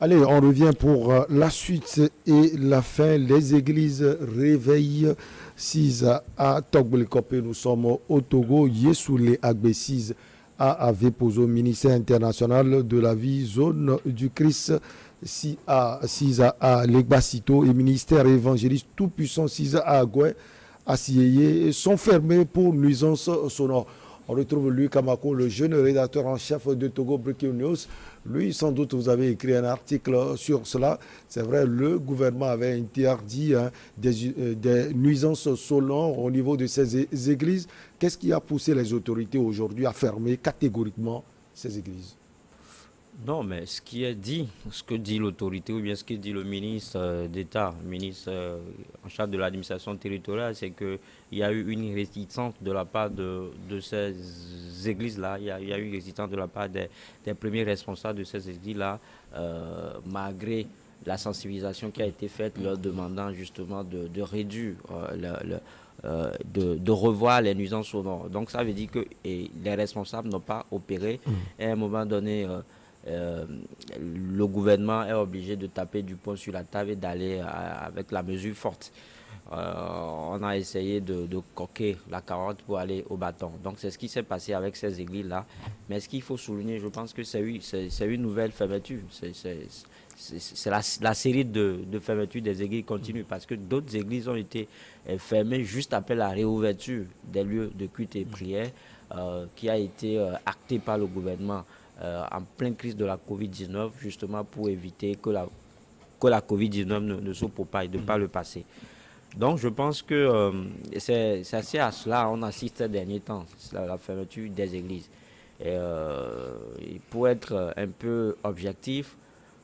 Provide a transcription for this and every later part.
Allez, on revient pour la suite et la fin. Les églises réveillent 6 à Togbolikopé. Nous sommes au Togo. Yesoulé Agbe 6 à Avepozo, ministère international de la vie, zone du Christ 6 à Legbasito et ministère évangéliste tout-puissant 6 à Agoué, à Sieyé, sont fermés pour nuisance sonore. On retrouve Louis Kamako, le jeune rédacteur en chef de Togo Breaking News. Lui, sans doute, vous avez écrit un article sur cela. C'est vrai, le gouvernement avait interdit des nuisances sonores au niveau de ces églises. Qu'est-ce qui a poussé les autorités aujourd'hui à fermer catégoriquement ces églises? Non, mais ce qui est dit, ce que dit l'autorité ou bien ce que dit le ministre d'État, ministre en charge de l'administration territoriale, c'est qu'il y a eu une réticence de la part de ces églises-là. Il y a eu une réticence de la part des premiers responsables de ces églises-là, malgré la sensibilisation qui a été faite, leur demandant justement de réduire, de revoir les nuisances sonores. Donc ça veut dire que les responsables n'ont pas opéré. Et à un moment donné, le gouvernement est obligé de taper du poing sur la table et d'aller avec la mesure forte. On a essayé de coquer la carotte pour aller au bâton. Donc c'est ce qui s'est passé avec ces églises-là. Mais ce qu'il faut souligner, je pense que c'est une nouvelle fermeture. C'est la série de fermetures des églises continue parce que d'autres églises ont été fermées juste après la réouverture des lieux de culte et prière qui a été actée par le gouvernement en pleine crise de la Covid-19, justement pour éviter que la Covid-19 ne se propage de par le passé. Donc je pense que c'est assez à cela on assiste ces derniers temps, la fermeture des églises. Et pour être un peu objectif,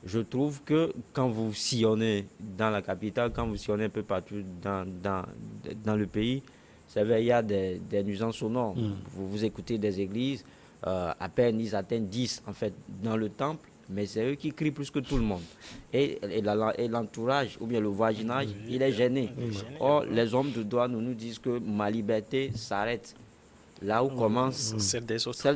je trouve que quand vous sillonnez dans la capitale, quand vous sillonnez un peu partout dans le pays, c'est vrai, il y a des nuisances sonores. Vous écoutez des églises, à peine ils atteignent 10 en fait dans le temple, mais c'est eux qui crient plus que tout le monde. Et l'entourage ou bien le voisinage, il est gêné. Or, les hommes de droit nous disent que ma liberté s'arrête là où commence celle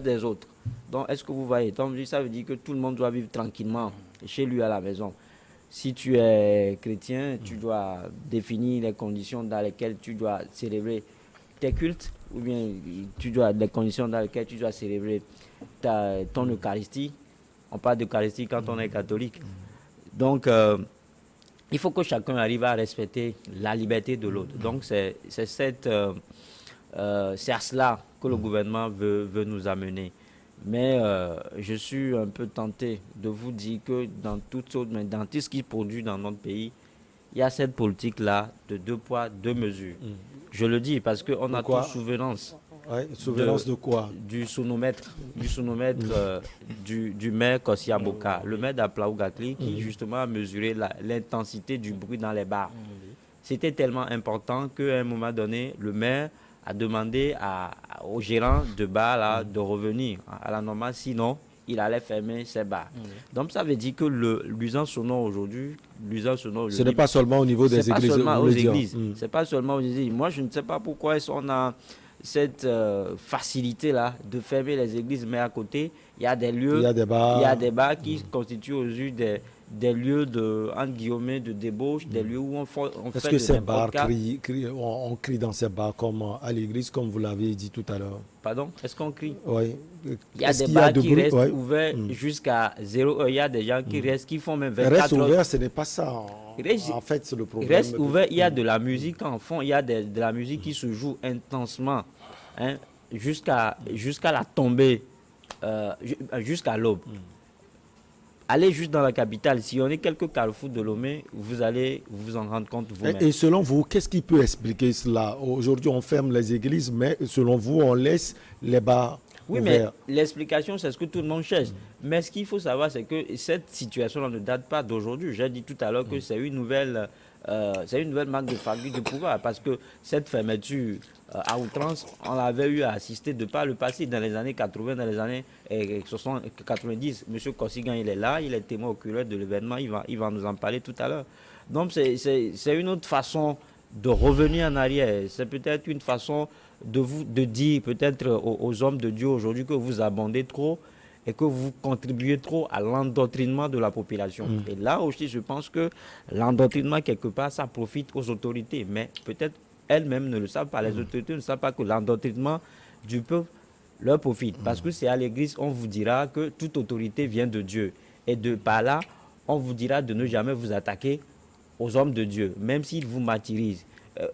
des autres. Donc, est-ce que vous voyez? Donc, ça veut dire que tout le monde doit vivre tranquillement chez lui à la maison. Si tu es chrétien, tu dois définir les conditions dans lesquelles tu dois célébrer tes cultes, ou bien les conditions dans lesquelles tu dois célébrer ton Eucharistie. On parle d'Eucharistie quand on est catholique. Donc, il faut que chacun arrive à respecter la liberté de l'autre. Donc, c'est à cela que le gouvernement veut nous amener. Mais je suis un peu tenté de vous dire que dans tout ce qui est produit dans notre pays, il y a cette politique-là de 2 poids, 2 mesures. Je le dis parce qu'on a tous souvenance. Ouais, souvenance de quoi? Du sonomètre du maire Kossi Aboka, le maire d'Aplaougakli, qui justement a mesuré l'intensité du bruit dans les bars. C'était tellement important qu'à un moment donné, le maire a demandé au gérant de bar là, de revenir à la normale, sinon il allait fermer ses bars. Donc ça veut dire que l'usage sonore aujourd'hui, ce n'est pas seulement au niveau des églises. C'est pas seulement aux églises. Moi, je ne sais pas pourquoi on a cette facilité-là de fermer les églises, mais à côté, il y a des lieux, il y a des bars qui constituent aux yeux des lieux de, entre guillemets, de débauche, des lieux où on fait Est-ce que ces bars on crie dans ces bars comme à l'église, comme vous l'avez dit tout à l'heure? Pardon? Est-ce qu'on crie? Oui. Il y a des bars qui restent ouverts jusqu'à 0 heure. Il y a des gens qui restent, qui font même 24 heures. Reste ouvert, ce n'est pas ça. En fait, c'est le problème. Reste ouvert, il y a de la musique en fond, il y a de la musique qui se joue intensement jusqu'à la tombée, jusqu'à l'aube. Allez juste dans la capitale, si on est quelques carrefours de Lomé, vous allez vous en rendre compte vous-même. Et selon vous, qu'est-ce qui peut expliquer cela? Aujourd'hui, on ferme les églises, mais selon vous, on laisse les bars ouverts. Mais l'explication, c'est ce que tout le monde cherche. Mais ce qu'il faut savoir, c'est que cette situation-là ne date pas d'aujourd'hui. J'ai dit tout à l'heure que c'est une nouvelle marque de fabrique de pouvoir, parce que cette fermeture à outrance, on l'avait eu à assister de par le passé dans les années 80, dans les années 90. Monsieur Kossigan, il est là, il est témoin oculaire de l'événement, il va nous en parler tout à l'heure. Donc c'est une autre façon de revenir en arrière. C'est peut-être une façon de dire peut-être aux hommes de Dieu aujourd'hui que vous abondez trop et que vous contribuez trop à l'endoctrinement de la population. Et là aussi, je pense que l'endoctrinement, quelque part, ça profite aux autorités. Mais peut-être elles-mêmes ne le savent pas. Les autorités ne savent pas que l'endoctrinement du peuple leur profite. Parce que c'est à l'église, on vous dira que toute autorité vient de Dieu. Et de par là, on vous dira de ne jamais vous attaquer aux hommes de Dieu, même s'ils vous martyrisent.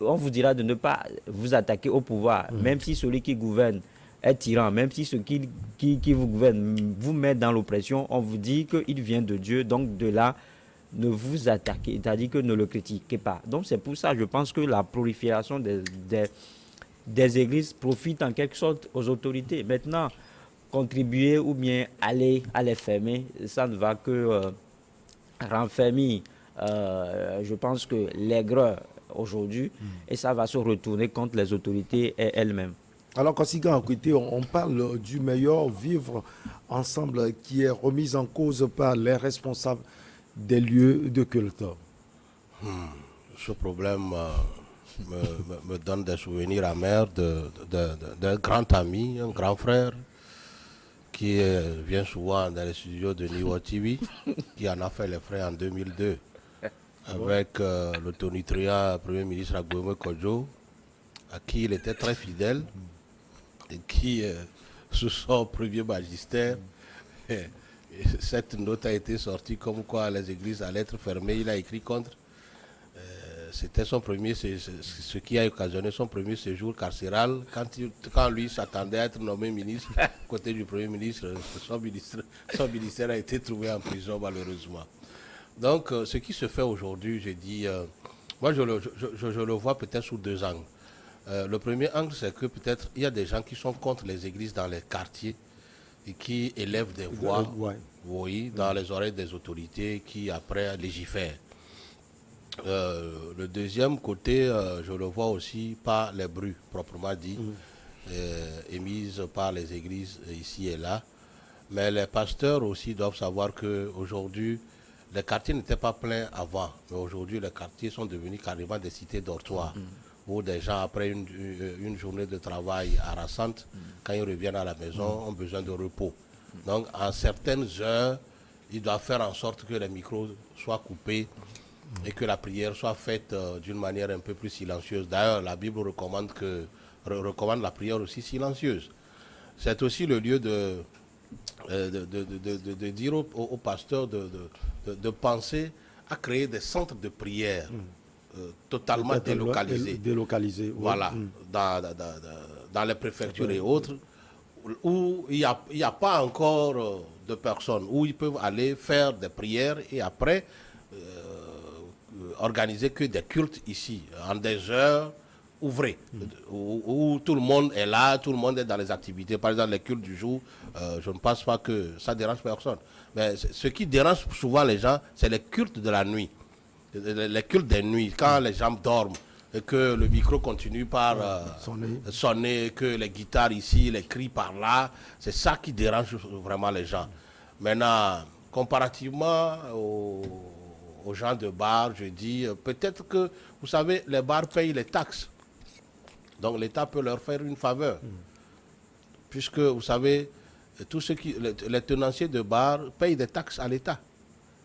On vous dira de ne pas vous attaquer au pouvoir, même si celui qui gouverne est tyran, même si ce qui vous gouverne vous met dans l'oppression, on vous dit qu'il vient de Dieu, donc de là, ne vous attaquez, c'est-à-dire que ne le critiquez pas. Donc c'est pour ça, je pense que la prolifération des églises profite en quelque sorte aux autorités. Maintenant, contribuer ou bien aller à les fermer, ça ne va que renfermer, je pense que l'aigreur aujourd'hui, et ça va se retourner contre les autorités elles-mêmes. Alors, Kosiga, écoutez, on parle du meilleur vivre ensemble qui est remis en cause par les responsables des lieux de culte. Ce problème me donne des souvenirs amers d'un grand ami, un grand frère, qui vient souvent dans les studios de Niwa TV, qui en a fait les frais en 2002, avec le tonitruand Premier ministre Agoueme Kodjo, à qui il était très fidèle, et qui, sous son premier magistère, cette note a été sortie comme quoi les églises allaient être fermées. Il a écrit contre. C'était son premier, ce qui a occasionné son premier séjour carcéral. Quand lui s'attendait à être nommé ministre, côté du Premier ministre, son ministère a été trouvé en prison malheureusement. Donc, ce qui se fait aujourd'hui, j'ai dit, moi je le vois peut-être sous deux angles. Le premier angle, c'est que peut-être il y a des gens qui sont contre les églises dans les quartiers et qui élèvent des voix, oui, dans les oreilles des autorités qui après légifèrent. Le deuxième côté, je le vois aussi par les bruits proprement dit, émises par les églises ici et là. Mais les pasteurs aussi doivent savoir qu'aujourd'hui, les quartiers n'étaient pas pleins avant, mais aujourd'hui les quartiers sont devenus carrément des cités dortoirs, où des gens, après une journée de travail harassante, quand ils reviennent à la maison, ont besoin de repos. Donc, en certaines heures, ils doivent faire en sorte que les micros soient coupés et que la prière soit faite d'une manière un peu plus silencieuse. D'ailleurs, la Bible recommande la prière aussi silencieuse. C'est aussi le lieu de dire aux pasteurs de penser à créer des centres de prière totalement délocalisés. Voilà, dans les préfectures et autres, où il n'y a pas encore de personnes, où ils peuvent aller faire des prières et après organiser que des cultes ici, en des heures ouvrées, où tout le monde est là, tout le monde est dans les activités. Par exemple, les cultes du jour, je ne pense pas que ça dérange personne. Mais ce qui dérange souvent les gens, c'est les cultes de la nuit. Les cultes des nuits, quand les gens dorment et que le micro continue par sonner, que les guitares ici, les cris par là, c'est ça qui dérange vraiment les gens. Maintenant, comparativement aux gens de bar, je dis, peut-être que, vous savez, les bars payent les taxes. Donc l'État peut leur faire une faveur. Puisque, vous savez, les tenanciers de bars payent des taxes à l'État.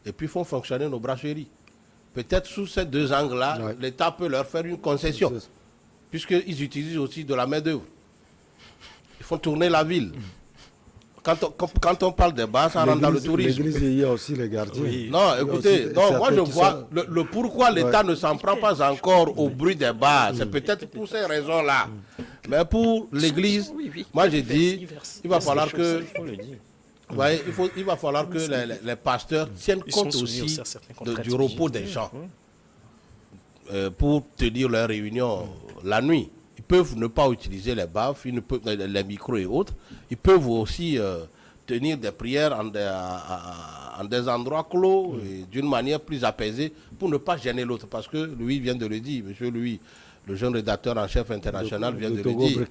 Et puis font fonctionner nos brasseries. Peut-être sous ces deux angles-là, l'État peut leur faire une concession. Puisqu'ils utilisent aussi de la main-d'œuvre. Ils font tourner la ville. Quand on parle des bars, ça rentre dans le tourisme. L'église, il y a aussi les gardiens. Oui. Non, écoutez, moi je vois le pourquoi l'État ne s'en prend pas encore au bruit des bars. C'est peut-être pour ces raisons-là. Mais pour l'église, moi j'ai dit, il va falloir que... Ouais, il va falloir que les pasteurs tiennent compte aussi du repos des gens pour tenir leurs réunions la nuit. Ils peuvent ne pas utiliser les baffes, les micros et autres. Ils peuvent aussi tenir des prières en des endroits clos et d'une manière plus apaisée pour ne pas gêner l'autre. Parce que Louis vient de le dire, monsieur Louis, le jeune rédacteur en chef international vient de le dire.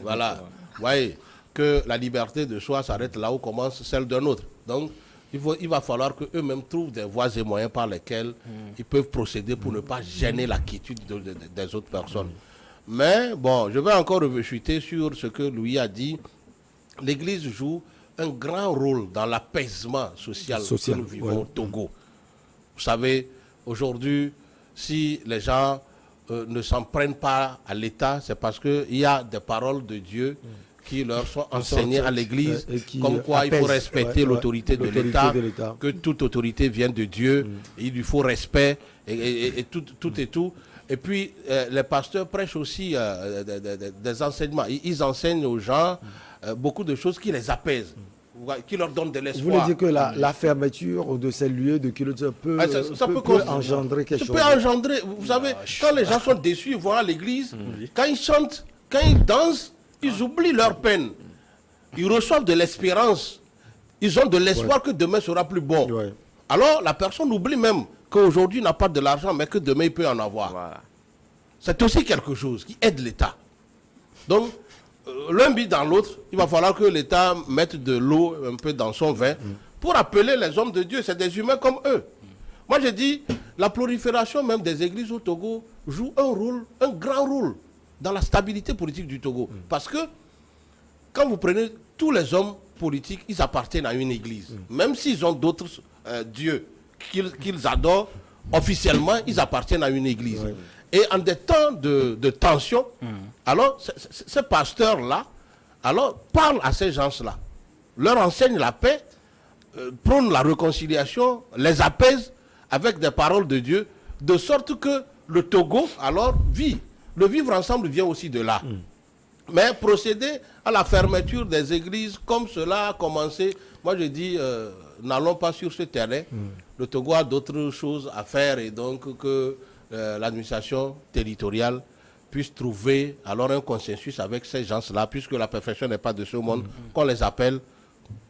Voilà, vous voyez, que la liberté de choix s'arrête là où commence celle d'un autre. Donc, il va falloir qu'eux-mêmes trouvent des voies et moyens par lesquels ils peuvent procéder pour ne pas gêner la quiétude des autres personnes. Mais, bon, je vais encore rechuter sur ce que Louis a dit. L'Église joue un grand rôle dans l'apaisement social que nous vivons au Togo. Vous savez, aujourd'hui, si les gens ne s'en prennent pas à l'État, c'est parce qu'il y a des paroles de Dieu qui leur sont enseignées à l'Église, comme quoi il faut respecter l'autorité de l'État, que toute autorité vient de Dieu, il lui faut respect et tout. Et puis, les pasteurs prêchent aussi des enseignements. Ils enseignent aux gens beaucoup de choses qui les apaisent, qui leur donnent de l'espoir. Vous voulez dire que la fermeture de ces lieux de culte peut engendrer quelque chose? Ça peut engendrer, vous savez, quand les gens sont déçus, ils vont à l'église, quand ils chantent, quand ils dansent, ils oublient leur peine. Ils reçoivent de l'espérance. Ils ont de l'espoir que demain sera plus bon. Ouais. Alors, la personne oublie même qu'aujourd'hui n'a pas de l'argent, mais que demain il peut en avoir. Voilà. C'est aussi quelque chose qui aide l'État. Donc, l'un mis dans l'autre, il va falloir que l'État mette de l'eau un peu dans son vin pour appeler les hommes de Dieu. C'est des humains comme eux. Moi, je dis, la prolifération même des églises au Togo joue un grand rôle dans la stabilité politique du Togo. Parce que, quand vous prenez tous les hommes politiques, ils appartiennent à une église. Même s'ils ont d'autres dieux qu'ils adorent, officiellement, ils appartiennent à une église. Ouais. Et en des temps de tension, alors, ces pasteurs-là, alors, parlent à ces gens-là, leur enseignent la paix, prônent la réconciliation, les apaisent avec des paroles de Dieu, de sorte que le Togo, alors, vit. Le vivre ensemble vient aussi de là. Mais procéder à la fermeture des églises comme cela a commencé, moi je dis, n'allons pas sur ce terrain. Le Togo a d'autres choses à faire et donc que l'administration territoriale puisse trouver alors un consensus avec ces gens-là, puisque la perfection n'est pas de ce monde, qu'on les appelle,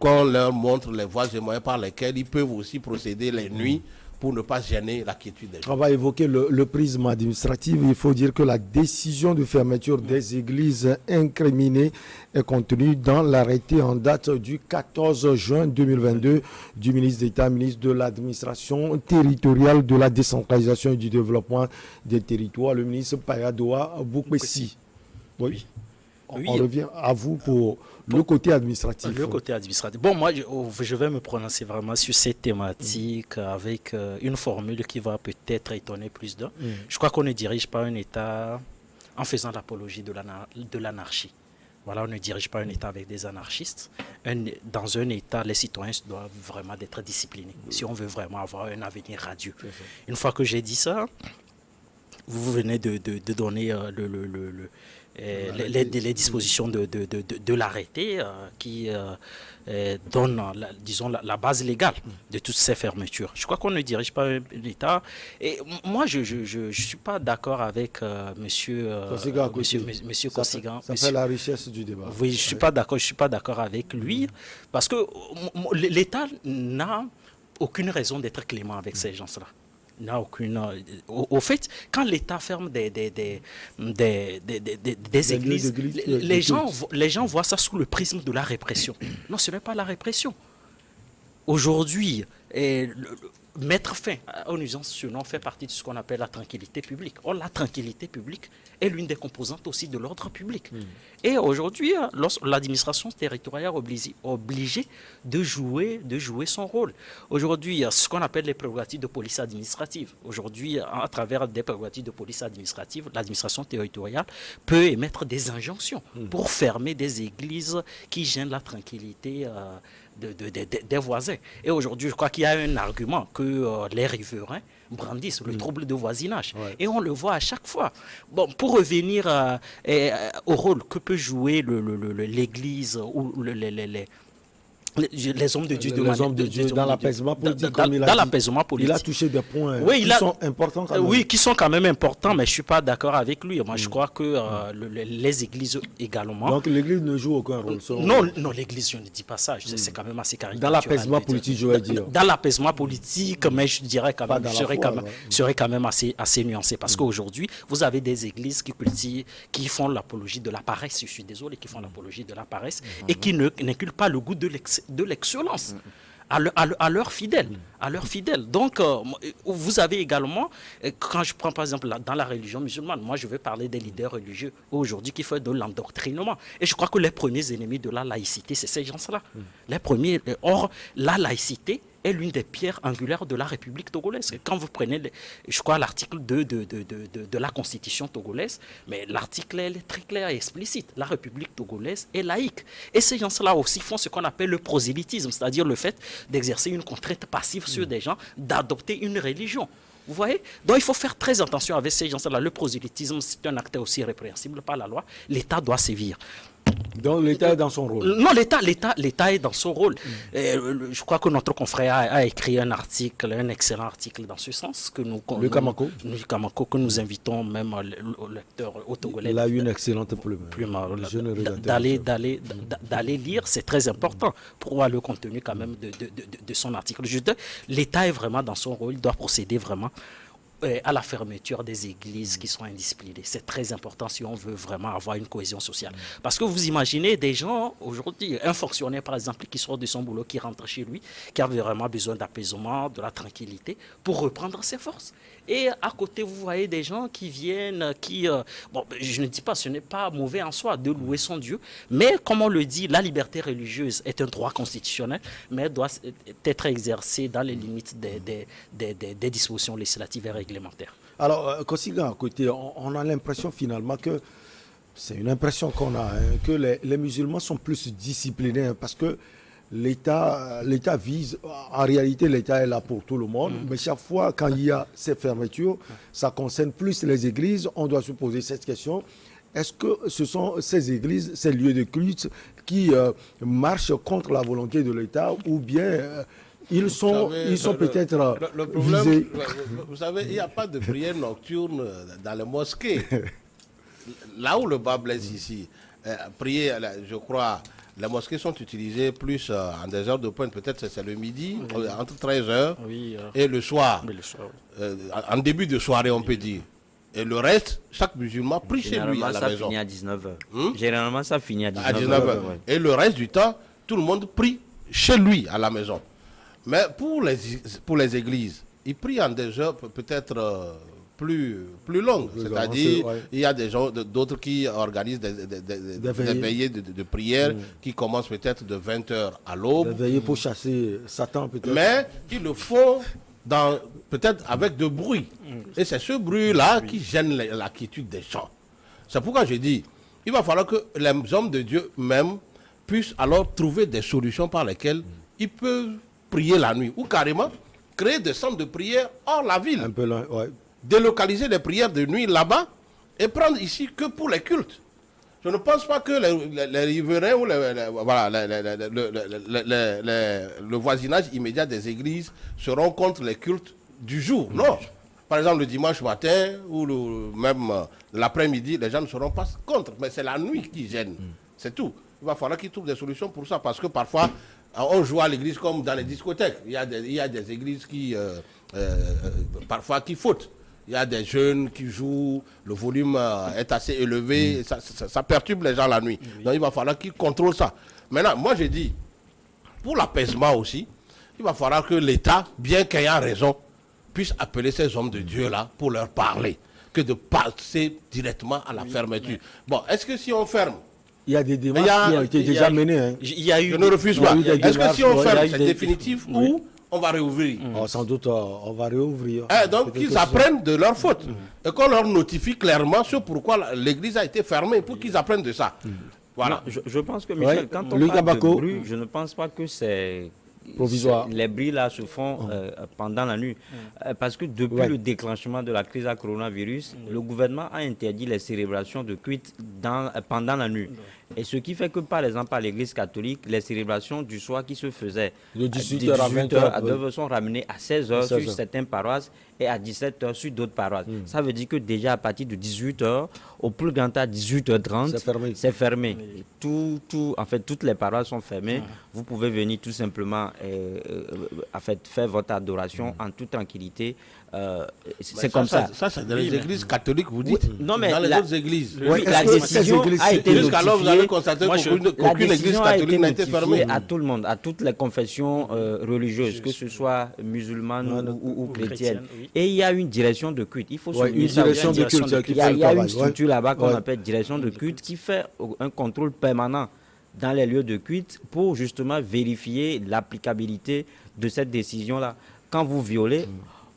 qu'on leur montre les voies et moyens par lesquels ils peuvent aussi procéder les nuits pour ne pas gêner la quiétude des gens. On va évoquer le prisme administratif. Il faut dire que la décision de fermeture des églises incriminées est contenue dans l'arrêté en date du 14 juin 2022 du ministre d'État, ministre de l'administration territoriale, de la décentralisation et du développement des territoires, le ministre Payadoa Boukwesi. Oui. On revient à vous pour le côté administratif. Le côté administratif. Bon, moi, je vais me prononcer vraiment sur cette thématique avec une formule qui va peut-être étonner plus d'un. Je crois qu'on ne dirige pas un État en faisant l'apologie de l'anarchie. Voilà, on ne dirige pas un État avec des anarchistes. Dans un État, les citoyens doivent vraiment être disciplinés si on veut vraiment avoir un avenir radieux. Une fois que j'ai dit ça, vous venez de donner les dispositions de l'arrêté qui donne, disons, la base légale de toutes ces fermetures. Je crois qu'on ne dirige pas un État. Et moi, je ne suis pas d'accord avec monsieur Kosigan. Ça fait la richesse du débat. Oui, je ne suis pas d'accord avec lui, parce que l'État n'a aucune raison d'être clément avec ces gens-là. N'a aucune. Au fait, quand l'État ferme des églises, les gens voient ça sous le prisme de la répression. Non, ce n'est pas la répression. Aujourd'hui, mettre fin aux nuisances sonores fait partie de ce qu'on appelle la tranquillité publique. Or, la tranquillité publique est l'une des composantes aussi de l'ordre public. Et aujourd'hui, l'administration territoriale est obligée de jouer son rôle. Aujourd'hui, il y a ce qu'on appelle les prérogatives de police administrative. Aujourd'hui, à travers des prérogatives de police administrative, l'administration territoriale peut émettre des injonctions pour fermer des églises qui gênent la tranquillité des voisins. Et aujourd'hui, je crois qu'il y a un argument que les riverains brandissent, le trouble de voisinage. Ouais. Et on le voit à chaque fois. Bon, pour revenir au rôle que peut jouer l'Église ou les hommes de Dieu, dans l'apaisement politique. Il a touché des points qui sont importants quand même. Oui, qui sont quand même importants, mais je ne suis pas d'accord avec lui. Moi, je crois que les églises également... Donc l'église ne joue aucun rôle? Non, l'église, je ne dis pas ça. C'est quand même assez caricatural. Dans l'apaisement politique, je vais dire. Dans l'apaisement politique, mais je dirais quand même, serait quand même assez nuancé. Parce qu'aujourd'hui, vous avez des églises qui font l'apologie de la paresse, je suis désolé, qui font l'apologie de la paresse et qui n'inculquent pas le goût de l'excellence. à leurs fidèles. À leurs fidèles. Donc, vous avez également, quand je prends par exemple dans la religion musulmane, moi je vais parler des leaders religieux aujourd'hui qui font de l'endoctrinement. Et je crois que les premiers ennemis de la laïcité, c'est ces gens-là. Les premiers. Or, la laïcité est l'une des pierres angulaires de la République togolaise. Quand vous prenez, je crois, l'article 2 de la Constitution togolaise, mais l'article est très clair et explicite. La République togolaise est laïque. Et ces gens-là aussi font ce qu'on appelle le prosélytisme, c'est-à-dire le fait d'exercer une contrainte passive sur des gens, d'adopter une religion. Vous voyez? Donc il faut faire très attention avec ces gens-là. Le prosélytisme, c'est un acte aussi répréhensible par la loi. L'État doit sévir. Donc l'État est dans son rôle. Non, l'État est dans son rôle. Je crois que notre confrère a écrit un article, un excellent article dans ce sens. Que nous, Le Kamako. Le Kamako, que nous invitons même au lecteur au Togolais. Il a eu une excellente plume. D'aller lire, c'est très important pour voir le contenu quand même de son article. L'État est vraiment dans son rôle, il doit procéder vraiment à la fermeture des églises qui sont indisciplinées. C'est très important si on veut vraiment avoir une cohésion sociale. Parce que vous imaginez des gens, aujourd'hui, un fonctionnaire par exemple qui sort de son boulot, qui rentre chez lui, qui a vraiment besoin d'apaisement, de la tranquillité, pour reprendre ses forces. Et à côté, vous voyez des gens qui viennent, bon, je ne dis pas, ce n'est pas mauvais en soi de louer son Dieu, mais comme on le dit, la liberté religieuse est un droit constitutionnel, mais doit être exercée dans les limites des dispositions législatives et réglementaires. Alors, Kosiga, à côté, on a l'impression finalement que, c'est une impression qu'on a, que les musulmans sont plus disciplinés, parce que l'État vise, en réalité l'État est là pour tout le monde, mais chaque fois quand il y a ces fermetures, ça concerne plus les églises, on doit se poser cette question. Est-ce que ce sont ces églises, ces lieux de culte qui marchent contre la volonté de l'État, ou bien ils sont peut-être le problème, visés? vous savez, il n'y a pas de prière nocturne dans les mosquées. Là où le bas blesse ici, prier, je crois, les mosquées sont utilisées plus en des heures de pointe, peut-être c'est le midi, entre 13h et le soir. En début de soirée, on peut dire. Et le reste, chaque musulman prie chez lui à la maison. Généralement, ça finit à 19h. Généralement, ça finit à 19h. 19h. Et le reste du temps, tout le monde prie chez lui à la maison. Mais pour les églises, ils prient en des heures peut-être plus longues. C'est-à-dire, il y a des gens, d'autres qui organisent des veillées de prière qui commencent peut-être de 20h à l'aube. Des veillées pour chasser Satan peut-être. Mais ils le font peut-être avec de bruit. Et c'est ce bruit-là qui gêne la quiétude des gens. C'est pourquoi je dis, il va falloir que les hommes de Dieu même puissent alors trouver des solutions par lesquelles ils peuvent prier la nuit. Ou carrément créer des centres de prière hors la ville. Un peu loin, ouais. Délocaliser les prières de nuit là-bas et prendre ici que pour les cultes. Je ne pense pas que les riverains ou le voisinage immédiat des églises seront contre les cultes du jour. Non. Par exemple, le dimanche matin ou même l'après-midi, les gens ne seront pas contre. Mais c'est la nuit qui gêne. C'est tout. Il va falloir qu'ils trouvent des solutions pour ça. Parce que parfois, on joue à l'église comme dans les discothèques. Il y a des églises qui, parfois, qui fautent. Il y a des jeunes qui jouent, le volume est assez élevé, ça perturbe les gens la nuit. Donc il va falloir qu'ils contrôlent ça. Maintenant, moi je dis, pour l'apaisement aussi, il va falloir que l'État, bien qu'ayant raison, puisse appeler ces hommes de Dieu-là pour leur parler, que de passer directement à la fermeture. Bon, est-ce que si on ferme, il y a des démarches qui ont été déjà menées. Hein. Je ne refuse pas. Est-ce que si on ferme, c'est définitif ou on va réouvrir? Sans doute, on va réouvrir. Donc, qu'ils apprennent de leur faute. Et qu'on leur notifie clairement ce pourquoi l'église a été fermée, pour qu'ils apprennent de ça. Voilà. Non, je pense que, Michel, quand on parle de bruit, je ne pense pas que c'est provisoire. Les bruits là se font pendant la nuit. Parce que depuis le déclenchement de la crise à coronavirus, le gouvernement a interdit les célébrations de culte pendant la nuit. Et ce qui fait que, par exemple, à l'église catholique, les célébrations du soir qui se faisaient de 18h à 20h sont ramenées à 16h sur certaines paroisses et à 17h sur d'autres paroisses. Ça veut dire que déjà à partir de 18h, au plus grand à 18h30, c'est fermé. En fait, toutes les paroisses sont fermées. Vous pouvez venir tout simplement faire votre adoration en toute tranquillité. C'est comme ça. Ça, c'est dans les églises catholiques, vous dites? Non, mais dans les autres églises. La décision a été notifiée avez constaté qu'aucune église catholique n'a été fermée. À tout le monde, à toutes les confessions religieuses, que ce soit musulmanes ou chrétiennes. Oui. Et il y a une direction de culte. Il faut Ouais, souligner une ça. direction de culte. Il y a une structure là-bas qu'on Ouais. appelle direction de culte qui fait un contrôle permanent dans les lieux de culte pour justement vérifier l'applicabilité de cette décision-là. Quand vous violez,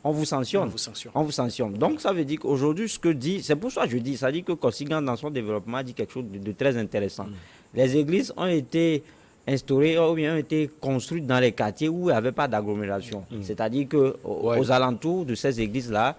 on vous sanctionne. On vous sanctionne. Donc ça veut dire qu'aujourd'hui, ce que dit, c'est pour ça que je dis, ça dit que Koscielny dans son développement dit quelque chose de très intéressant. Les églises ont été instaurées ou bien ont été construites dans les quartiers où il n'y avait pas d'agglomération. C'est-à-dire qu'aux alentours de ces églises-là,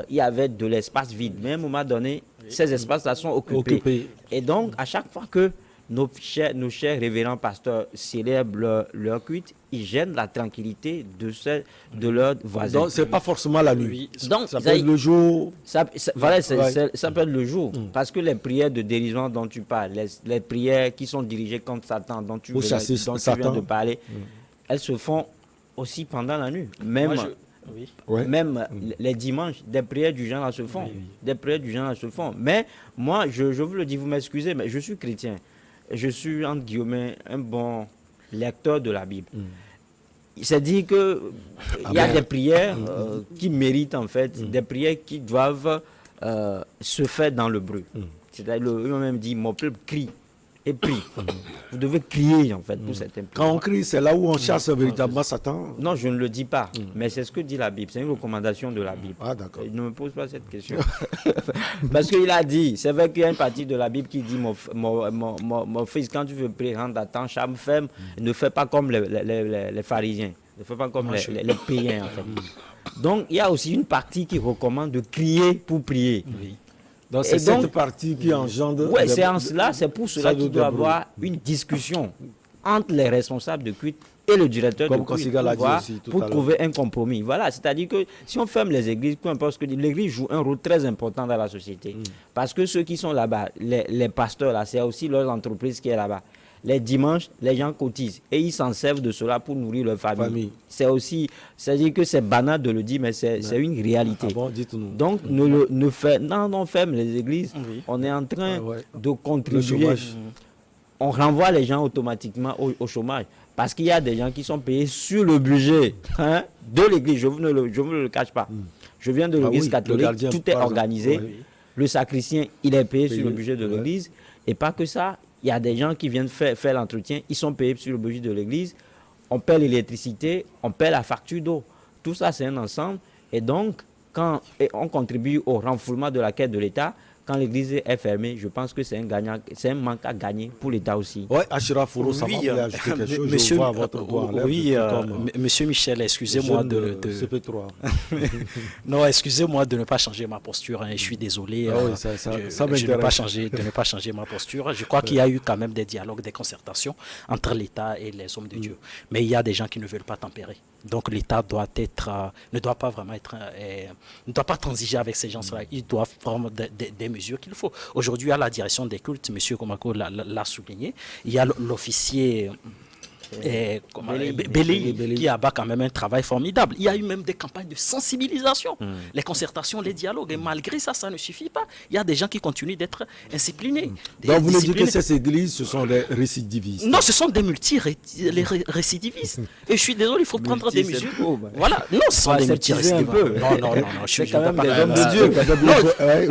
il y avait de l'espace vide. Mais à un moment donné, ces espaces-là sont occupés. Et donc, à chaque fois que nos chers révérends pasteurs célèbrent leur culte, ils gênent la tranquillité de leurs voisins. Donc, c'est pas forcément la nuit. Donc, Ça peut être le jour. ça peut être le jour. Parce que les prières de dérision dont tu parles, les prières qui sont dirigées contre Satan, dont tu viens de parler, elles se font aussi pendant la nuit. Même les dimanches, des prières du genre se font. Des prières du genre se font. Mais moi, je vous le dis, vous m'excusez, mais je suis chrétien. Je suis, entre guillemets, un bon lecteur de la Bible. C'est-à-dire qu'il y a des prières qui méritent, en fait, des prières qui doivent se faire dans le bruit. C'est-à-dire, il m'a même dit, mon peuple crie et prie. Vous devez crier, en fait, pour cette implication. Quand on crie, c'est là où on chasse véritablement Satan. Non, je ne le dis pas, mais c'est ce que dit la Bible. C'est une recommandation de la Bible. Ah, d'accord. Ne me pose pas cette question. Parce qu'il a dit, c'est vrai qu'il y a une partie de la Bible qui dit, mon fils, quand tu veux prier, rentre dans ta chambre ferme, ne fais pas comme les pharisiens, ne fais pas comme les païens, en fait. Donc, il y a aussi une partie qui recommande de crier pour prier. Donc, c'est cette partie qui engendre... Oui, c'est en cela, c'est pour cela qu'il doit y avoir une discussion entre les responsables de culte et le directeur de culte pour trouver un compromis. Voilà, c'est-à-dire que si on ferme les églises, peu importe ce que l'église joue un rôle très important dans la société. Parce que ceux qui sont là-bas, les pasteurs, là, c'est aussi leur entreprise qui est là-bas. Les dimanches, les gens cotisent et ils s'en servent de cela pour nourrir leur famille. C'est aussi, c'est-à-dire que c'est banal de le dire, mais c'est une réalité. Ah bon, dites-nous. Donc, on ferme les églises. On est en train de contribuer. On renvoie les gens automatiquement au chômage. Parce qu'il y a des gens qui sont payés sur le budget de l'église. Je ne le cache pas. Je viens de l'église catholique, tout est organisé. Le sacristien, il est payé sur le budget de l'église. Et pas que ça. Il y a des gens qui viennent faire l'entretien, ils sont payés sur le budget de l'église, on paie l'électricité, on paie la facture d'eau. Tout ça, c'est un ensemble. Et donc, quand on contribue au renflouement de la caisse de l'État, quand l'église est fermée, je pense que c'est un manque à gagner pour l'État aussi. Oui, Achira Fouro, ça va ajouter quelque chose. Monsieur, votre monsieur Michel, excusez-moi de... CP3. Non, excusez-moi de ne pas changer ma posture. Hein, je suis désolé. De ne pas changer ma posture. Je crois qu'il y a eu quand même des dialogues, des concertations entre l'État et les hommes de Dieu. Mais il y a des gens qui ne veulent pas tempérer. Donc l'État ne doit pas vraiment ne doit pas transiger avec ces gens-là. Ils doivent prendre des mesures qu'il faut. Aujourd'hui, à la direction des cultes, M. Komako l'a souligné, il y a l'officier Belli qui abat quand même un travail formidable. Il y a eu même des campagnes de sensibilisation, les concertations, les dialogues, et malgré ça, ça ne suffit pas. Il y a des gens qui continuent d'être indisciplinés. Donc vous nous dites que ces églises, ce sont des récidivistes? Non, ce sont des multi-récidivistes. Et je suis désolé, il faut prendre des mesures. Voilà, non, ce sont des multi-récidivistes. Non, je suis quand même des hommes de Dieu.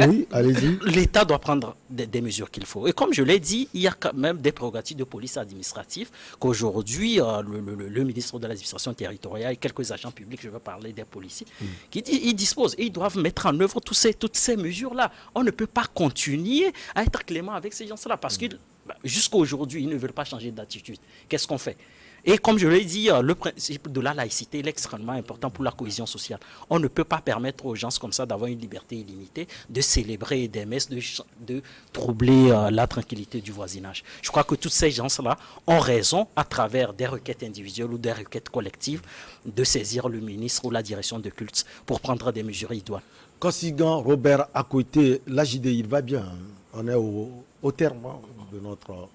Oui, allez-y. L'État doit prendre des mesures qu'il faut. Et comme je l'ai dit, il y a quand même des prérogatives de police administrative qu'aujourd'hui, le ministre de l'administration territoriale et quelques agents publics, je veux parler des policiers, ils disposent et ils doivent mettre en œuvre toutes ces mesures-là. On ne peut pas continuer à être clément avec ces gens-là parce que jusqu'à aujourd'hui, ils ne veulent pas changer d'attitude. Qu'est-ce qu'on fait? Et comme je l'ai dit, le principe de la laïcité est extrêmement important pour la cohésion sociale. On ne peut pas permettre aux gens comme ça d'avoir une liberté illimitée, de célébrer des messes, de troubler la tranquillité du voisinage. Je crois que tous ces gens-là ont raison, à travers des requêtes individuelles ou des requêtes collectives, de saisir le ministre ou la direction de culte pour prendre des mesures idoines. Consigan Robert Akoité, l'AJD, il va bien. On est au terme de notre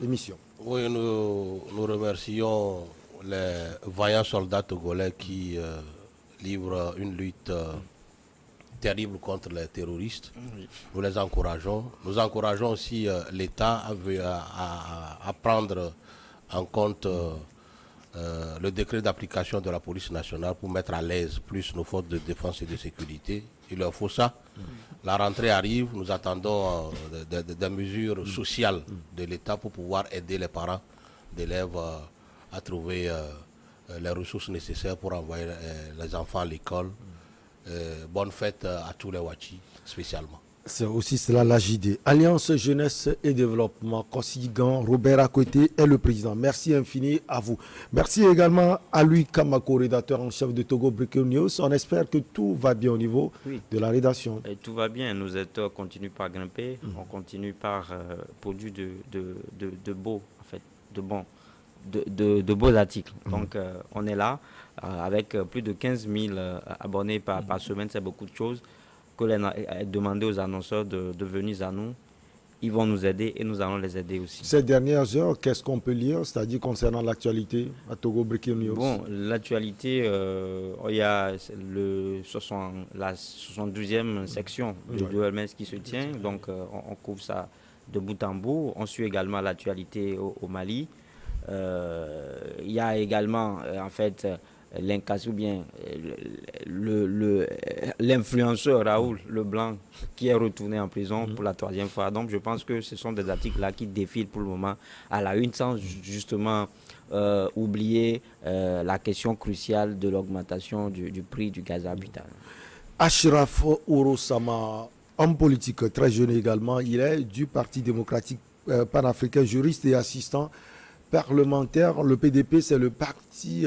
émission. Oui, nous remercions les vaillants soldats togolais qui livrent une lutte terrible contre les terroristes. Nous les encourageons. Nous encourageons aussi l'État à prendre en compte le décret d'application de la police nationale pour mettre à l'aise plus nos forces de défense et de sécurité. Il leur faut ça. La rentrée arrive, nous attendons des mesures sociales de l'État pour pouvoir aider les parents d'élèves à trouver les ressources nécessaires pour envoyer les enfants à l'école. Bonne fête à tous les Wachi, spécialement. C'est aussi cela l'AJD. Alliance Jeunesse et Développement, Kosigan, Robert Akoté est le président. Merci infini à vous. Merci également à lui, Kamako, rédacteur en chef de Togo Breaking News. On espère que tout va bien au niveau de la rédaction. Et tout va bien. Nos éditeurs continuent par grimper. On continue par produire de beaux, en fait, de beaux articles. Donc, on est là avec plus de 15 000 abonnés par semaine. C'est beaucoup de choses. Que demander aux annonceurs de venir à nous. Ils vont nous aider et nous allons les aider aussi. Ces dernières heures, qu'est-ce qu'on peut lire, c'est-à-dire concernant l'actualité à Togo Breaking News? Bon, l'actualité, il y a la 72e section de l'OMS qui se tient. Donc, on couvre ça de bout en bout. On suit également l'actualité au Mali. Il y a également, en fait, l'incasse ou bien l'influenceur Raoul Leblanc qui est retourné en prison pour la 3e fois. Donc je pense que ce sont des articles là qui défilent pour le moment à la une sans justement oublier la question cruciale de l'augmentation du prix du gaz habitable. Ashraf Orosama, homme politique très jeune également, il est du Parti démocratique panafricain, juriste et assistant parlementaire. Le PDP, c'est le parti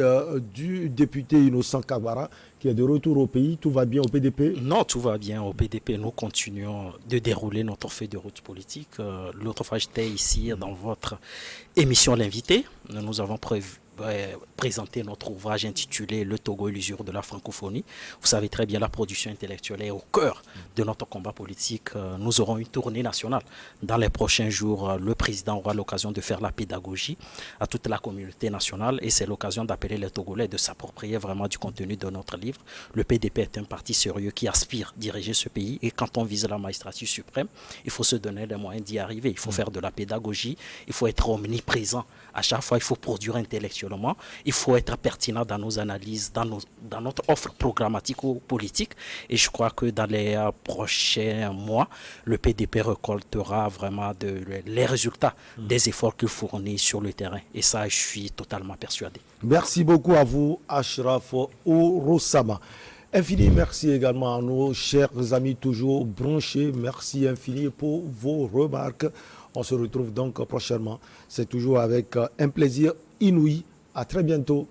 du député Innocent Kawara qui est de retour au pays. Tout va bien au PDP? Non, tout va bien au PDP. Nous continuons de dérouler notre feuille de route politique. L'autre fois, j'étais ici dans votre émission L'invité. Nous avons présenter notre ouvrage intitulé Le Togo et l'usure de la francophonie. Vous savez très bien, la production intellectuelle est au cœur de notre combat politique. Nous aurons une tournée nationale. Dans les prochains jours, le président aura l'occasion de faire la pédagogie à toute la communauté nationale et c'est l'occasion d'appeler les Togolais de s'approprier vraiment du contenu de notre livre. Le PDP est un parti sérieux qui aspire à diriger ce pays et quand on vise la magistrature suprême, il faut se donner les moyens d'y arriver. Il faut faire de la pédagogie, il faut être omniprésent. À chaque fois, il faut produire intellectuellement. Il faut être pertinent dans nos analyses, dans notre offre programmatique ou politique. Et je crois que dans les prochains mois, le PDP récoltera vraiment les résultats des efforts qu'il fournit sur le terrain. Et ça, je suis totalement persuadé. Merci beaucoup à vous, Ashraf Orosama. Infini merci également à nos chers amis toujours branchés. Merci infini pour vos remarques. On se retrouve donc prochainement. C'est toujours avec un plaisir inouï. À très bientôt.